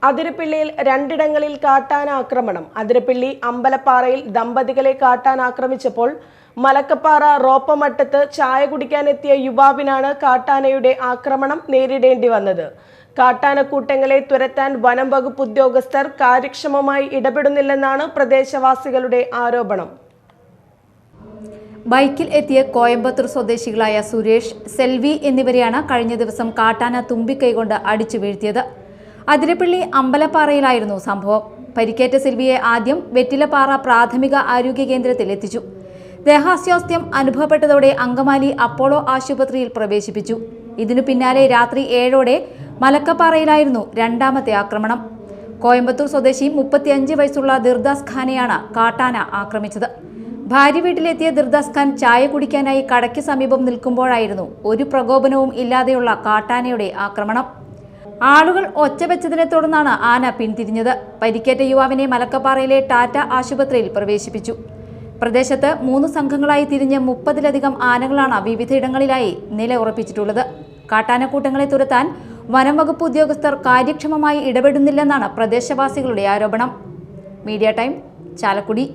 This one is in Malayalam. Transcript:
അതിരപ്പിള്ളിയിൽ രണ്ടിടങ്ങളിൽ കാട്ടാന ആക്രമണം. അതിരപ്പിള്ളി അമ്പലപ്പാറയിൽ ദമ്പതികളെ കാട്ടാന ആക്രമിച്ചപ്പോൾ മലക്കപ്പാറ റോപ്പമട്ടത്ത് ചായ കുടിക്കാനെത്തിയ യുവാവിനാണ് കാട്ടാനയുടെ ആക്രമണം നേരിടേണ്ടി വന്നത്. കാട്ടാനക്കൂട്ടങ്ങളെ തുരത്താൻ വനം വകുപ്പ് ഉദ്യോഗസ്ഥർ കാര്യക്ഷമമായി ഇടപെടുന്നില്ലെന്നാണ് പ്രദേശവാസികളുടെ ആരോപണം. ബൈക്കിൽ എത്തിയ കോയമ്പത്തൂർ സ്വദേശികളായ സുരേഷ്, സെൽവി എന്നിവരെയാണ് കഴിഞ്ഞ ദിവസം കാട്ടാന തുമ്പിക്കൈകൊണ്ട് അടിച്ചു വീഴ്ത്തിയത്. അതിരപ്പിള്ളി അമ്പലപ്പാറയിലായിരുന്നു സംഭവം. പരിക്കേറ്റ സെൽവിയെ ആദ്യം വെറ്റിലപ്പാറ പ്രാഥമിക ആരോഗ്യ കേന്ദ്രത്തിൽ എത്തിച്ചു. ദേഹാസ്വാസ്ഥ്യം അനുഭവപ്പെട്ടതോടെ അങ്കമാലി അപ്പോളോ ആശുപത്രിയിൽ പ്രവേശിപ്പിച്ചു. ഇതിനു പിന്നാലെ രാത്രി 7ഓടെ മലക്കപ്പാറയിലായിരുന്നു രണ്ടാമത്തെ ആക്രമണം. കോയമ്പത്തൂർ സ്വദേശി 35 വയസ്സുള്ള ദിർദാസ് ഖാനെയാണ് കാട്ടാന ആക്രമിച്ചത്. ഭാര്യ വീട്ടിലെത്തിയ ദിർദാസ് ഖാൻ ചായ കുടിക്കാനായി കടയ്ക്ക് സമീപം നിൽക്കുമ്പോഴായിരുന്നു ഒരു പ്രകോപനവും ഇല്ലാതെയുള്ള കാട്ടാനയുടെ ആക്രമണം. ആളുകൾ ഒച്ചവെച്ചതിനെ തുടർന്നാണ് ആന പിന്തിരിഞ്ഞത്. പരിക്കേറ്റ യുവാവിനെ മലക്കപ്പാറയിലെ ടാറ്റ ആശുപത്രിയിൽ പ്രവേശിപ്പിച്ചു. പ്രദേശത്ത് 3 സംഘങ്ങളായി തിരിഞ്ഞ് 30-ലധികം ആനകളാണ് വിവിധയിടങ്ങളിലായി നിലയുറപ്പിച്ചിട്ടുള്ളത്. കാട്ടാനക്കൂട്ടങ്ങളെ തുരത്താൻ വനം വകുപ്പ് ഉദ്യോഗസ്ഥർ കാര്യക്ഷമമായി ഇടപെടുന്നില്ലെന്നാണ് പ്രദേശവാസികളുടെ ആരോപണം. Media time, Chalakudy.